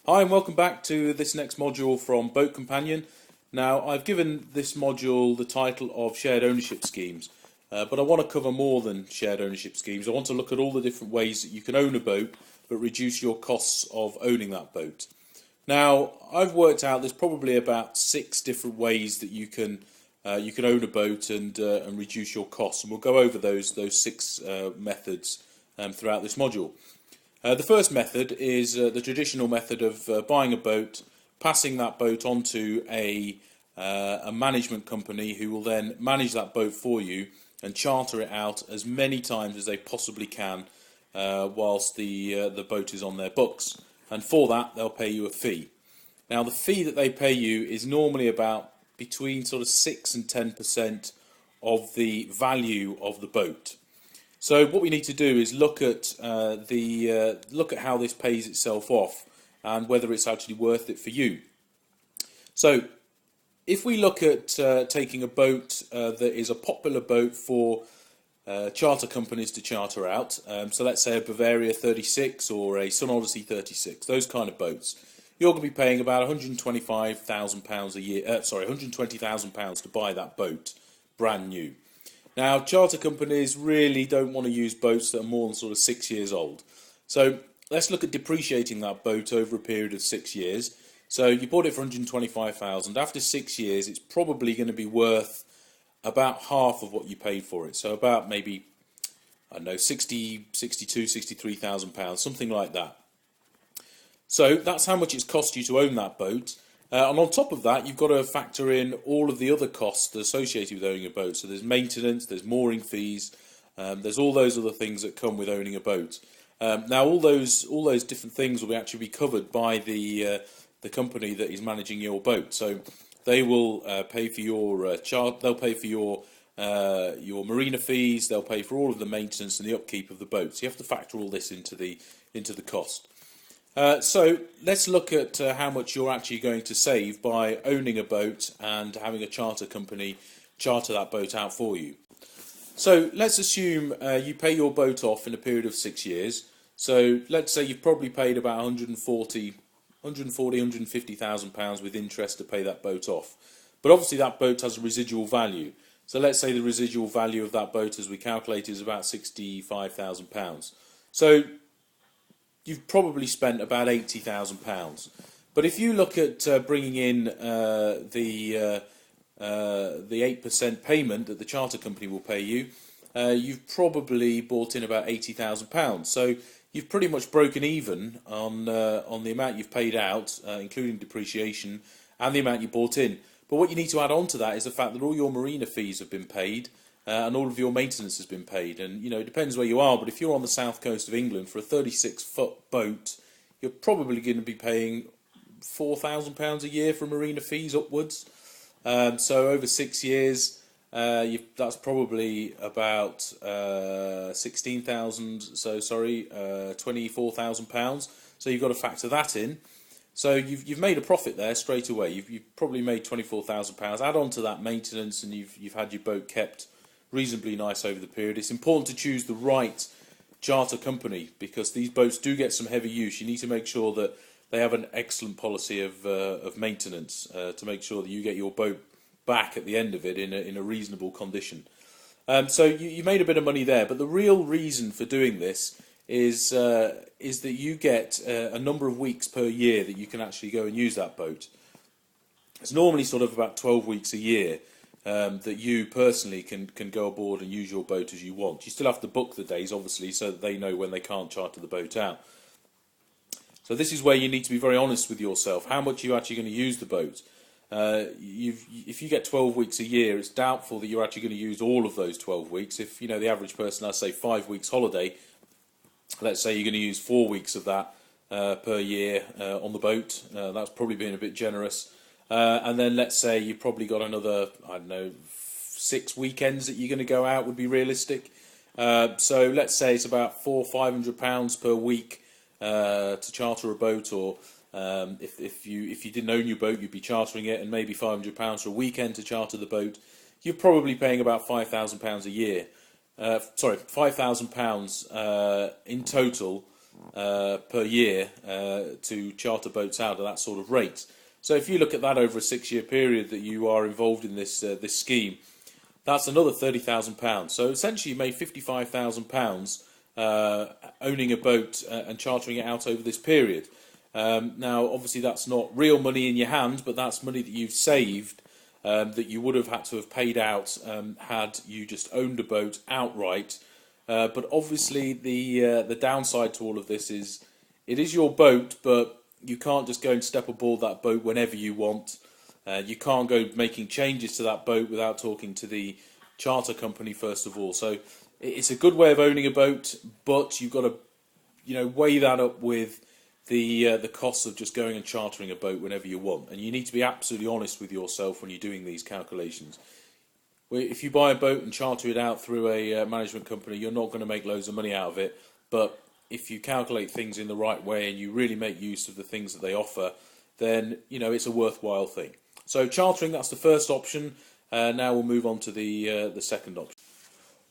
Hi and welcome back to this next module from Boat Companion. Now I've given this module the title of Shared Ownership Schemes, but I want to cover more than shared ownership schemes. I want to look at all the different ways that you can own a boat but reduce your costs of owning that boat. Now I've worked out there's probably about 6 different ways that you can own a boat and reduce your costs, and we'll go over those 6 methods throughout this module. The first method is the traditional method of buying a boat, passing that boat onto a management company who will then manage that boat for you and charter it out as many times as they possibly can whilst the boat is on their books. And for that, they'll pay you a fee. Now, the fee that they pay you is normally about between sort of 6 and 10% of the value of the boat. So what we need to do is look at how this pays itself off and whether it's actually worth it for you. So if we look at taking a boat that is a popular boat for charter companies to charter out, so let's say a Bavaria 36 or a Sun Odyssey 36, those kind of boats, you're going to be paying about £125,000 a year. £120,000 to buy that boat, brand new. Now, charter companies really don't want to use boats that are more than sort of 6 years old. So let's look at depreciating that boat over a period of 6 years. So you bought it for £125,000. After 6 years, it's probably going to be worth about half of what you paid for it. So about maybe, I don't know, £63,000, something like that. So that's how much it's cost you to own that boat. And on top of that, you've got to factor in all of the other costs associated with owning a boat. So there's maintenance, there's mooring fees, there's all those other things that come with owning a boat. Now, all those different things will actually be covered by the company that is managing your boat. So they will pay for your they'll pay for your marina fees, they'll pay for all of the maintenance and the upkeep of the boat. So you have to factor all this into the cost. So let's look at how much you're actually going to save by owning a boat and having a charter company charter that boat out for you. So let's assume you pay your boat off in a period of 6 years. So let's say you've probably paid about £150,000 with interest to pay that boat off. But obviously that boat has a residual value. So let's say the residual value of that boat, as we calculate, is about £65,000. So you've probably spent about £80,000. But if you look at bringing in the 8% payment that the charter company will pay you, you've probably brought in about £80,000. So you've pretty much broken even on the amount you've paid out, including depreciation, and the amount you brought in. But what you need to add on to that is the fact that all your marina fees have been paid, and all of your maintenance has been paid. And it depends where you are, but if you're on the south coast of England for a 36-foot boat, you're probably going to be paying £4,000 a year for marina fees upwards. So over 6 years, that's probably about £24,000. So you've got to factor that in. So you've made a profit there straight away. You've probably made £24,000. Add on to that maintenance, and you've had your boat kept reasonably nice over the period. It's important to choose the right charter company because these boats do get some heavy use. You need to make sure that they have an excellent policy of maintenance to make sure that you get your boat back at the end of it in a reasonable condition. So you made a bit of money there, but the real reason for doing this is that you get a number of weeks per year that you can actually go and use that boat. It's normally sort of about 12 weeks a year that you personally can go aboard and use your boat as you want. You still have to book the days, obviously, so that they know when they can't charter the boat out. So this is where you need to be very honest with yourself. How much are you actually going to use the boat? If you get 12 weeks a year, it's doubtful that you're actually going to use all of those 12 weeks. If the average person has, say, 5 weeks holiday, let's say you're going to use 4 weeks of that per year on the boat. That's probably being a bit generous. And then let's say you've probably got another, I don't know, 6 weekends that you're going to go out would be realistic. So let's say it's about £400-500 per week to charter a boat, or if you didn't own your boat, you'd be chartering it, and maybe £500 for a weekend to charter the boat. You're probably paying about £5,000 a year. £5,000 in total per year to charter boats out at that sort of rate. So if you look at that over a 6-year period that you are involved in this scheme, that's another £30,000. So essentially, you made £55,000 owning a boat and chartering it out over this period. Now, obviously, that's not real money in your hand, but that's money that you've saved that you would have had to have paid out had you just owned a boat outright. But obviously, the downside to all of this is it is your boat, but you can't just go and step aboard that boat whenever you want. You can't go making changes to that boat without talking to the charter company first of all. So it's a good way of owning a boat, but you've got to, weigh that up with the costs of just going and chartering a boat whenever you want. And you need to be absolutely honest with yourself when you're doing these calculations. If you buy a boat and charter it out through a management company, you're not going to make loads of money out of it. But if you calculate things in the right way and you really make use of the things that they offer, then it's a worthwhile thing. So chartering, that's the first option. Now we'll move on to the second option.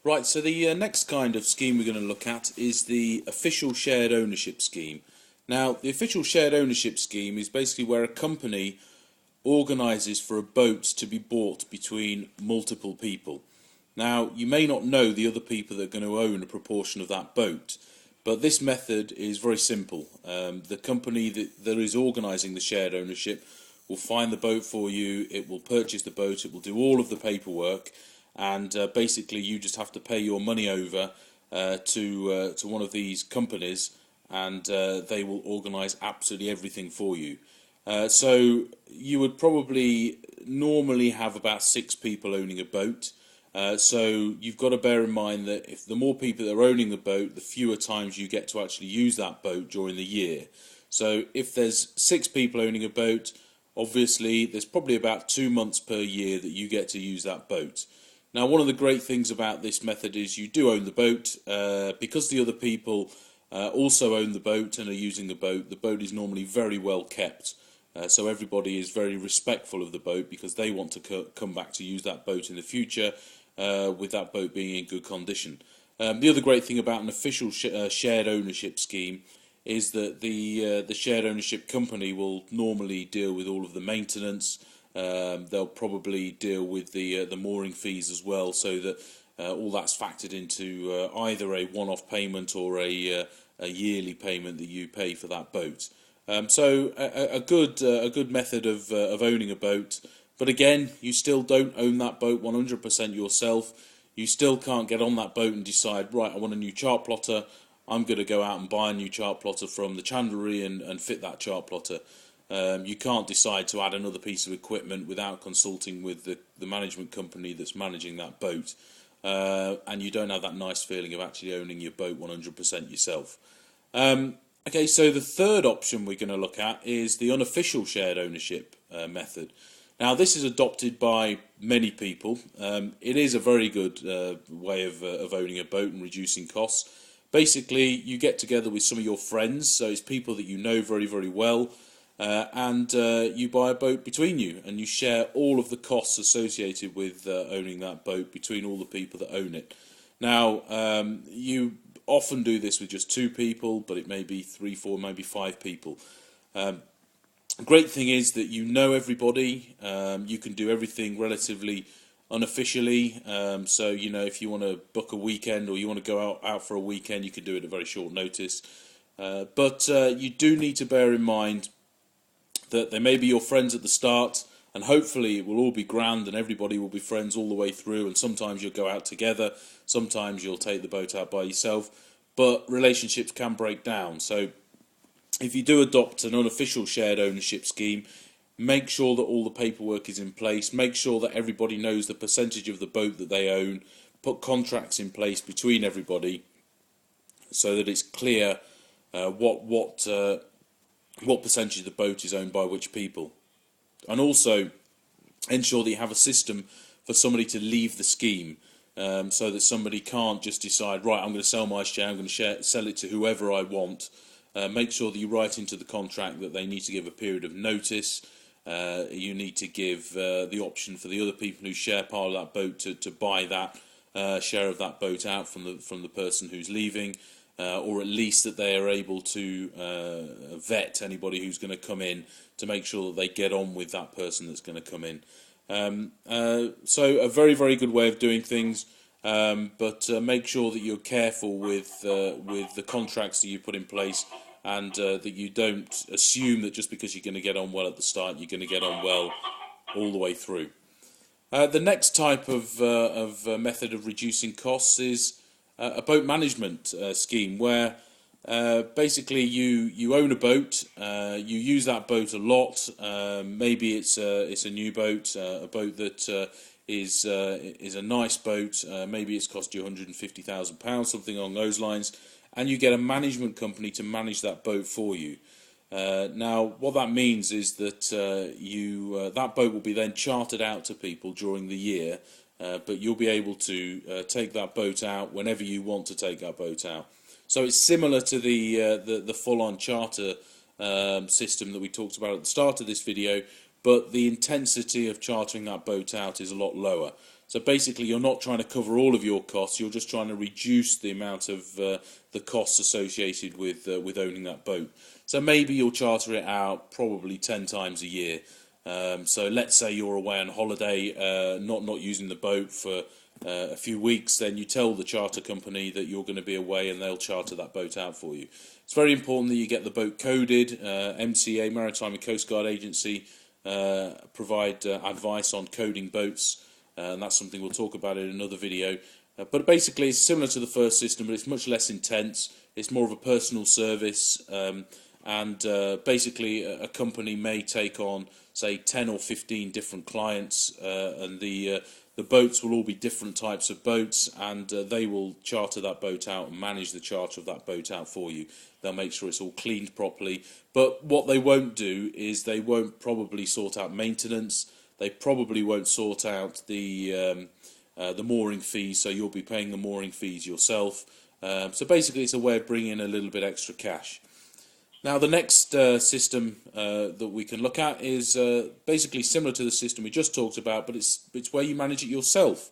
Right, so the next kind of scheme we're going to look at is the official shared ownership scheme. Now, the official shared ownership scheme is basically where a company organises for a boat to be bought between multiple people. Now, you may not know the other people that are going to own a proportion of that boat, but this method is very simple. The company that is organising the shared ownership will find the boat for you, it will purchase the boat, it will do all of the paperwork, and basically you just have to pay your money over to one of these companies, and they will organise absolutely everything for you. So you would probably normally have about 6 people owning a boat. So you've got to bear in mind that if the more people that are owning the boat, the fewer times you get to actually use that boat during the year. So if there's 6 people owning a boat, obviously there's probably about 2 months per year that you get to use that boat. Now, one of the great things about this method is you do own the boat. Because the other people also own the boat and are using the boat is normally very well kept. So everybody is very respectful of the boat because they want to come back to use that boat in the future with that boat being in good condition. The other great thing about an official shared ownership scheme is that the shared ownership company will normally deal with all of the maintenance. They'll probably deal with the mooring fees as well, so that all that's factored into either a one-off payment or a yearly payment that you pay for that boat. So a good method of owning a boat, but again, you still don't own that boat 100% yourself. You still can't get on that boat and decide, right, I want a new chart plotter. I'm going to go out and buy a new chart plotter from the chandlery and fit that chart plotter. You can't decide to add another piece of equipment without consulting with the management company that's managing that boat. And you don't have that nice feeling of actually owning your boat 100% yourself. Okay, so the third option we're going to look at is the unofficial shared ownership method. Now, this is adopted by many people. It is a very good way of owning a boat and reducing costs. Basically, you get together with some of your friends, so it's people that you know very, very well, and you buy a boat between you, and you share all of the costs associated with owning that boat between all the people that own it. Now, you often do this with just 2 people, but it may be 3, 4, maybe 5 people. Great thing is that you know everybody. You can do everything relatively unofficially. So, if you want to book a weekend or you want to go out for a weekend, you can do it at very short notice. But you do need to bear in mind that they may be your friends at the start, and hopefully it will all be grand and everybody will be friends all the way through, and sometimes you'll go out together, sometimes you'll take the boat out by yourself, but relationships can break down. So if you do adopt an unofficial shared ownership scheme, make sure that all the paperwork is in place, make sure that everybody knows the percentage of the boat that they own, put contracts in place between everybody so that it's clear what percentage of the boat is owned by which people. And also ensure that you have a system for somebody to leave the scheme, so that somebody can't just decide, right, I'm going to sell my share, I'm going to sell it to whoever I want. Make sure that you write into the contract that they need to give a period of notice. You need to give the option for the other people who share part of that boat to buy that share of that boat out from the person who's leaving. or at least that they are able to vet anybody who's going to come in to make sure that they get on with that person that's going to come in. So a very, very good way of doing things, but make sure that you're careful with the contracts that you put in place, and that you don't assume that just because you're going to get on well at the start, you're going to get on well all the way through. The next type of method of reducing costs is a boat management scheme, where basically you own a boat, you use that boat a lot. Maybe it's a new boat, a boat that is a nice boat. Maybe it's cost you £150,000, something along those lines, and you get a management company to manage that boat for you. Now, what that means is that that boat will be then chartered out to people during the year, but you'll be able to take that boat out whenever you want to take that boat out. So it's similar to the full-on charter system that we talked about at the start of this video, but the intensity of chartering that boat out is a lot lower. So basically, you're not trying to cover all of your costs; you're just trying to reduce the amount of the costs associated with owning that boat. So maybe you'll charter it out probably 10 times a year. So let's say you're away on holiday, not using the boat for a few weeks, then you tell the charter company that you're going to be away, and they'll charter that boat out for you. It's very important that you get the boat coded. MCA, Maritime and Coast Guard Agency, provide advice on coding boats, and that's something we'll talk about in another video. But basically, it's similar to the first system, but it's much less intense. It's more of a personal service, and basically a company may take on, say, 10 or 15 different clients, and the boats will all be different types of boats, and they will charter that boat out and manage the charter of that boat out for you. They'll make sure it's all cleaned properly. But what they won't do is they won't probably sort out maintenance. They probably won't sort out the mooring fees, so you'll be paying the mooring fees yourself. So basically, it's a way of bringing in a little bit extra cash. Now, the next system that we can look at is basically similar to the system we just talked about, but it's where you manage it yourself.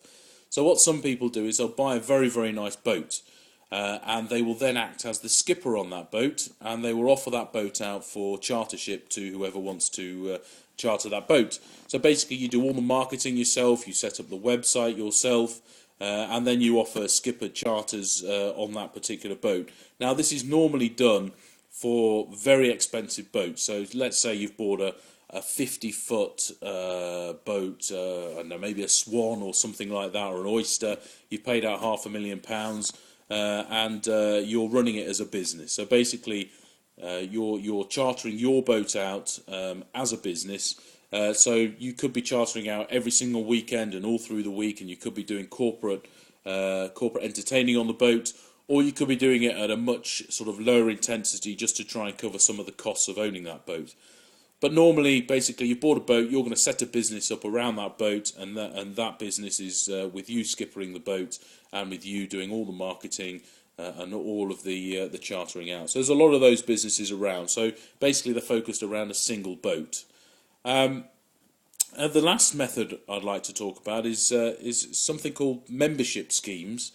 So what some people do is they'll buy a very, very nice boat, and they will then act as the skipper on that boat, and they will offer that boat out for chartership to whoever wants to charter that boat. So basically, you do all the marketing yourself, you set up the website yourself, and then you offer skipper charters on that particular boat. Now, this is normally done for very expensive boats. So let's say you've bought a 50-foot boat, I don't know, maybe a Swan or something like that, or an Oyster. You've paid out £500,000, and you're running it as a business. So basically, you're chartering your boat out as a business. So you could be chartering out every single weekend and all through the week, and you could be doing corporate entertaining on the boat, or you could be doing it at a much sort of lower intensity just to try and cover some of the costs of owning that boat. But normally, basically, you bought a boat, you're going to set a business up around that boat, and that business is with you skippering the boat and with you doing all the marketing and all of the chartering out. So there's a lot of those businesses around. So basically, they're focused around a single boat. The last method I'd like to talk about is something called membership schemes,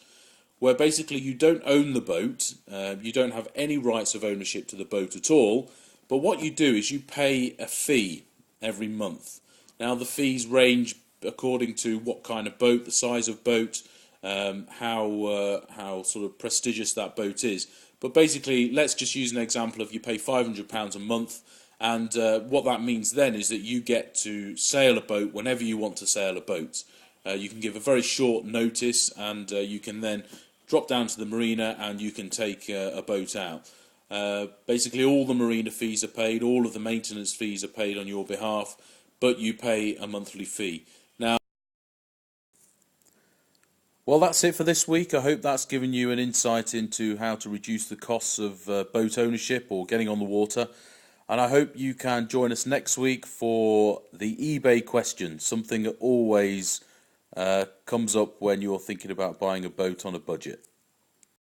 where basically you don't own the boat, you don't have any rights of ownership to the boat at all, but what you do is you pay a fee every month. Now, the fees range according to what kind of boat, the size of boat, how sort of prestigious that boat is. But basically, let's just use an example of you pay £500 a month, and what that means then is that you get to sail a boat whenever you want to sail a boat. You can give a very short notice, and you can then drop down to the marina and you can take a boat out. Basically, all the marina fees are paid, all of the maintenance fees are paid on your behalf, but you pay a monthly fee. Now, well, that's it for this week. I hope that's given you an insight into how to reduce the costs of boat ownership or getting on the water. And I hope you can join us next week for the eBay question, something that always comes up when you're thinking about buying a boat on a budget.